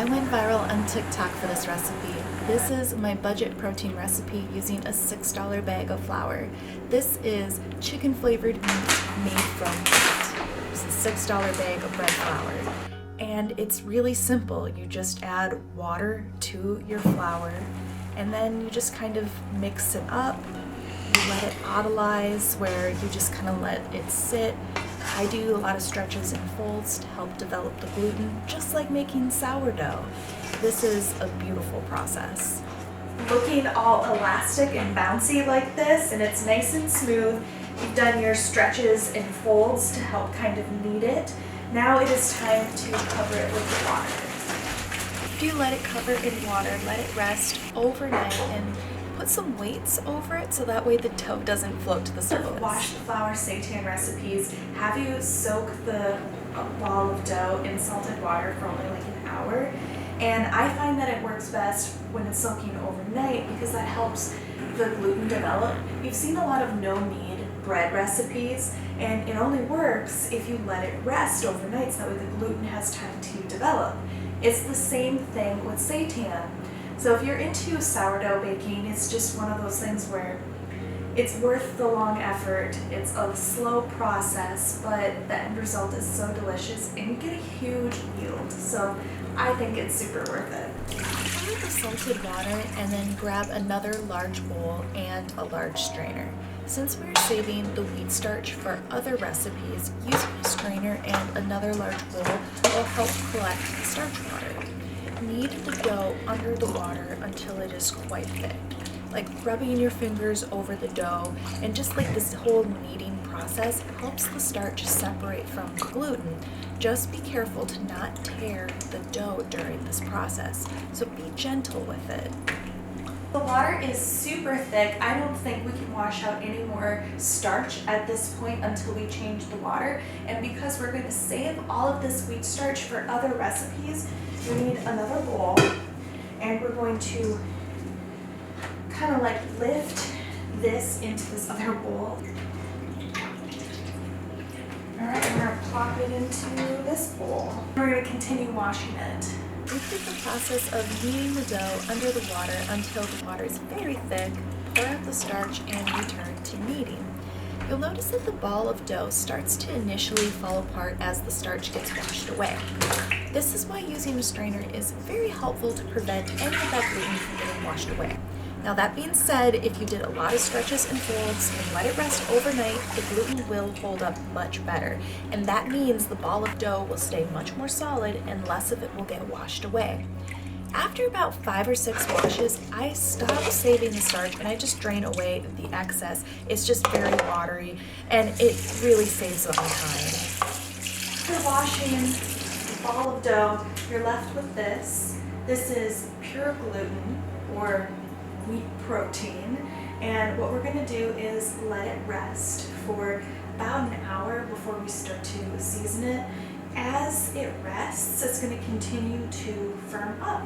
I went viral on TikTok for this recipe. This is my budget protein recipe using a $6 bag of flour. This is chicken flavored meat made from wheat. It's a $6 bag of bread flour. And it's really simple. You just add water to your flour and then you just kind of mix it up. You let it autolyze, where you just kind of let it sit. I do a lot of stretches and folds to help develop the gluten, just like making sourdough. This is a beautiful process. Looking all elastic and bouncy like this, and it's nice and smooth. You've done your stretches and folds to help kind of knead it. Now it is time to cover it with water. If you let it cover in water, let it rest overnight and put some weights over it so that way the dough doesn't float to the surface. Wash the flour seitan recipes have you soak the ball of dough in salted water for only like an hour. And I find that it works best when it's soaking overnight because that helps the gluten develop. You've seen a lot of no-knead bread recipes, and it only works if you let it rest overnight so that way the gluten has time to develop. It's the same thing with seitan. So if you're into sourdough baking, it's just one of those things where it's worth the long effort. It's a slow process, but the end result is so delicious and you get a huge yield. So I think it's super worth it. Cover the salted water and then grab another large bowl and a large strainer. Since we're saving the wheat starch for other recipes, using a strainer and another large bowl will help collect the starch water. Knead the dough under the water until it is quite thick, like rubbing your fingers over the dough, and just like this whole kneading process helps the starch separate from the gluten. Just be careful to not tear the dough during this process, so be gentle with it. The water is super thick. I don't think we can wash out any more starch at this point until we change the water. And because we're going to save all of this wheat starch for other recipes, we need another bowl. And we're going to kind of like lift this into this other bowl. Alright, we're going to plop it into this bowl. We're going to continue washing it. Repeat the process of kneading the dough under the water until the water is very thick. Pour out the starch and return to kneading. You'll notice that the ball of dough starts to initially fall apart as the starch gets washed away. This is why using a strainer is very helpful to prevent any of that gluten from getting washed away. Now that being said, if you did a lot of stretches and folds and let it rest overnight, the gluten will hold up much better. And that means the ball of dough will stay much more solid and less of it will get washed away. After about 5 or 6 washes, I stop saving the starch and I just drain away the excess. It's just very watery and it really saves on time. After washing the ball of dough, you're left with this. This is pure gluten, or wheat protein, and what we're going to do is let it rest for about an hour before we start to season it. As it rests, it's going to continue to firm up.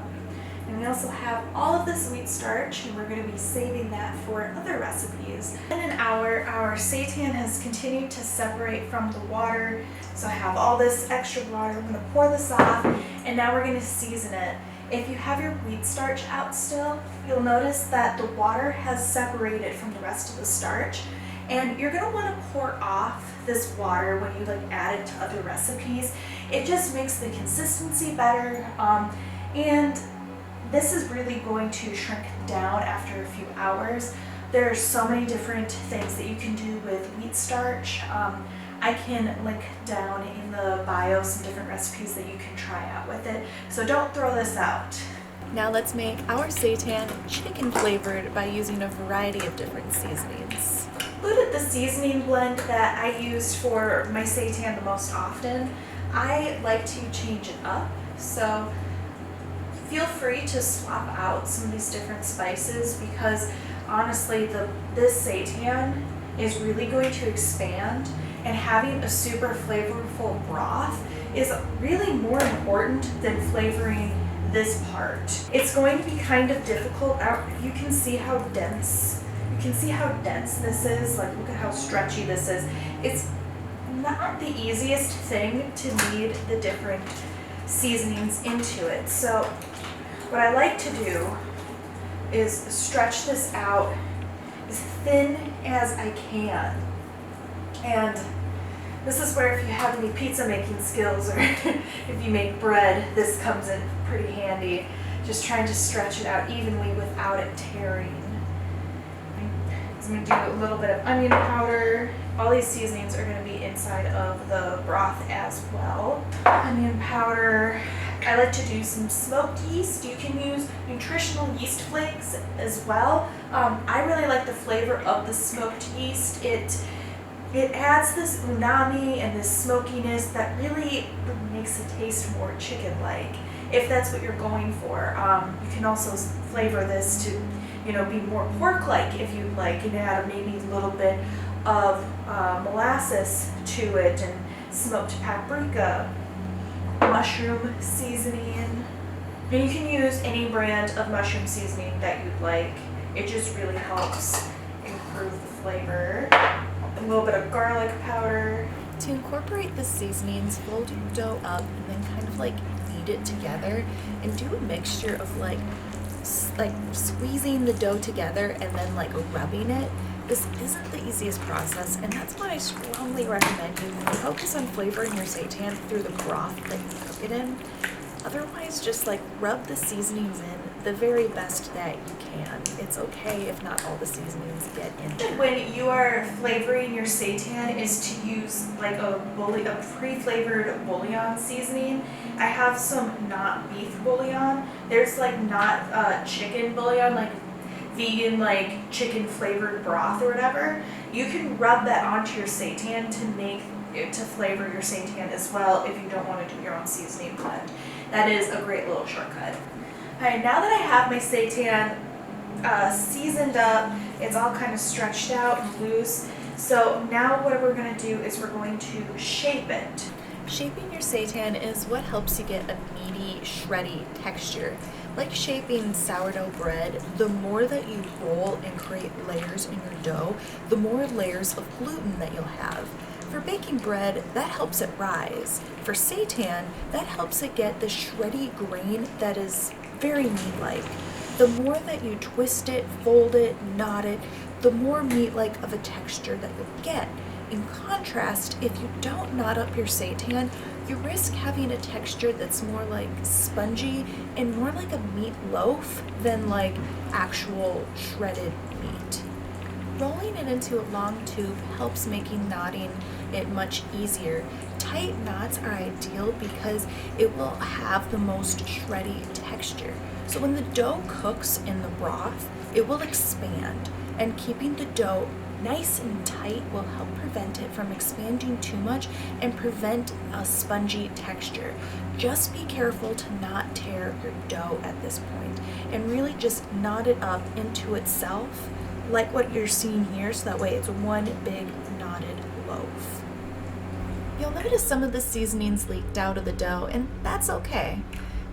And we also have all of this wheat starch, and we're going to be saving that for other recipes. In an hour, our seitan has continued to separate from the water, so I have all this extra water. I'm going to pour this off, and now we're going to season it. If you have your wheat starch out still, you'll notice that the water has separated from the rest of the starch, and you're going to want to pour off this water when you add it to other recipes. It just makes the consistency better, and this is really going to shrink down after a few hours. There's so many different things that you can do with wheat starch. I can link down in the bio some different recipes that you can try out with it, so don't throw this out. Now let's make our seitan chicken flavored by using a variety of different seasonings. Included the seasoning blend that I use for my seitan the most often. I like to change it up, so feel free to swap out some of these different spices because honestly this seitan is really going to expand, and having a super flavorful broth is really more important than flavoring this part. It's going to be kind of difficult. You can see how dense this is. Like, look at how stretchy this is. It's not the easiest thing to knead the different seasonings into it. So what I like to do is stretch this out as thin as I can. And this is where, if you have any pizza making skills or if you make bread, this comes in pretty handy. Just trying to stretch it out evenly without it tearing. I'm going to do a little bit of onion powder. All these seasonings are going to be inside of the broth as well. Onion powder. I like to do some smoked yeast. You can use Nutritional yeast flakes as well. I really like the flavor of the smoked yeast. It adds this umami and this smokiness that really makes it taste more chicken-like, if that's what you're going for. You can also flavor this to, be more pork-like if you'd like, and add maybe a little bit of molasses to it, and smoked paprika, mushroom seasoning. And you can use any brand of mushroom seasoning that you'd like. It just really helps improve the flavor. A little bit of garlic powder. To incorporate the seasonings, fold your dough up and then kind of knead it together and do a mixture of like squeezing the dough together and then rubbing it. This isn't the easiest process, and that's why I strongly recommend you focus on flavoring your seitan through the broth that you cook it in. Otherwise, just rub the seasonings in the very best that you can. It's okay if not all the seasonings get in there. When you are flavoring your seitan is to use a pre-flavored bouillon seasoning. I have some not beef bouillon. There's not chicken bouillon, vegan chicken flavored broth or whatever. You can rub that onto your seitan to flavor your seitan as well if you don't want to do your own seasoning blend. That is a great little shortcut. Alright, now that I have my seitan seasoned up, it's all kind of stretched out and loose. So now what we're going to do is we're going to shape it. Shaping your seitan is what helps you get a meaty, shreddy texture. Like shaping sourdough bread, the more that you roll and create layers in your dough, the more layers of gluten that you'll have. For baking bread, that helps it rise. For seitan, that helps it get the shreddy grain that is very meat-like. The more that you twist it, fold it, knot it, the more meat-like of a texture that you'll get. In contrast, if you don't knot up your seitan, you risk having a texture that's more spongy and more like a meat loaf than actual shredded meat. Rolling it into a long tube helps making knotting it much easier. Tight knots are ideal because it will have the most shreddy texture. So when the dough cooks in the broth, it will expand, and keeping the dough nice and tight will help prevent it from expanding too much and prevent a spongy texture. Just be careful to not tear your dough at this point, and really just knot it up into itself like what you're seeing here, so that way it's one big knotted loaf. You'll notice some of the seasonings leaked out of the dough, and that's okay.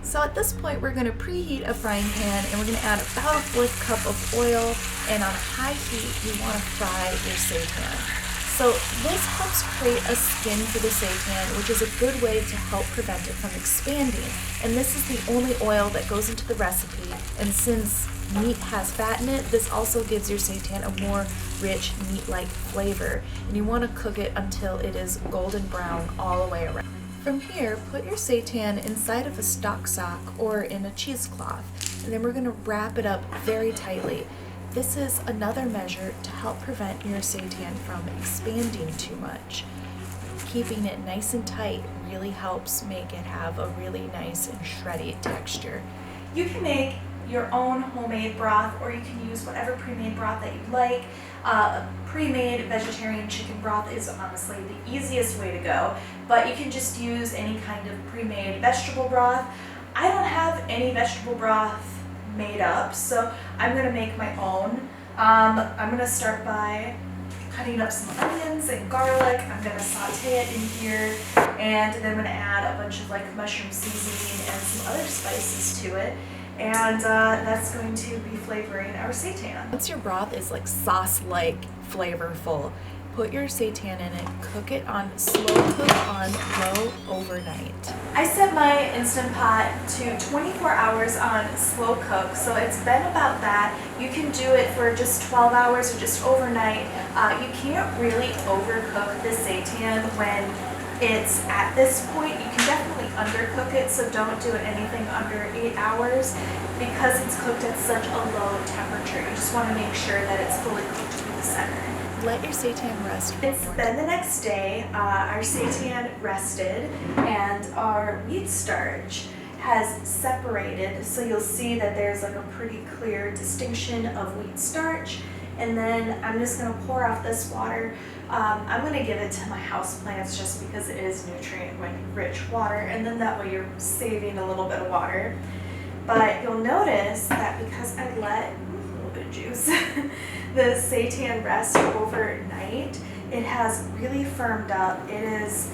So at this point, we're going to preheat a frying pan, and we're going to add about a 1/4 cup of oil, and on high heat, you want to fry your seitan. So this helps create a skin for the seitan, which is a good way to help prevent it from expanding. And this is the only oil that goes into the recipe, and since meat has fat in it, this also gives your seitan a more rich meat-like flavor, and you want to cook it until it is golden brown all the way around. From here, put your seitan inside of a stock sock or in a cheesecloth, and then we're going to wrap it up very tightly. This is another measure to help prevent your seitan from expanding too much. Keeping it nice and tight really helps make it have a really nice and shreddy texture. You can make your own homemade broth, or you can use whatever pre-made broth that you like. Pre-made vegetarian chicken broth is honestly the easiest way to go, but you can just use any kind of pre-made vegetable broth. I don't have any vegetable broth made up, so I'm going to make my own. I'm going to start by cutting up some onions and garlic. I'm going to saute it in here, and then I'm going to add a bunch of mushroom seasoning and some other spices to it. And that's going to be flavoring our seitan. Once your broth is sauce-like flavorful, Put your seitan in it, cook it on slow cook on low overnight. I set my Instant Pot to 24 hours on slow cook, so it's been about that. You can do it for just 12 hours or just overnight. You can't really overcook the seitan when it's at this point. You can definitely undercook it, so don't do anything under 8 hours because it's cooked at such a low temperature. You just want to make sure that it's fully cooked through the center. Let your seitan rest. It's been the next day. Our seitan rested and our wheat starch has separated, so you'll see that there's like a pretty clear distinction of wheat starch. And then I'm just going to pour off this water. I'm going to give it to my houseplants just because it is nutrient-rich water, and then that way you're saving a little bit of water. But you'll notice that because I let a little bit of juice, the seitan rest overnight, it has really firmed up. It is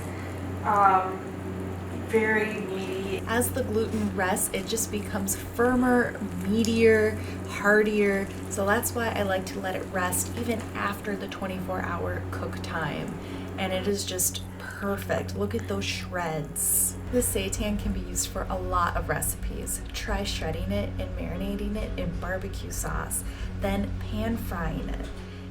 very meaty. As the gluten rests, it just becomes firmer, meatier, heartier. So that's why I like to let it rest even after the 24-hour cook time. And it is just perfect. Look at those shreds. The seitan can be used for a lot of recipes. Try shredding it and marinating it in barbecue sauce, then pan frying it.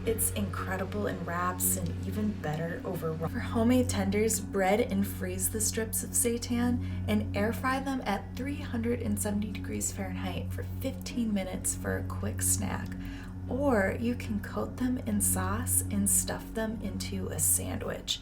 It's incredible in wraps and even better over raw. For homemade tenders, bread and freeze the strips of seitan and air fry them at 370 degrees Fahrenheit for 15 minutes for a quick snack. Or you can coat them in sauce and stuff them into a sandwich.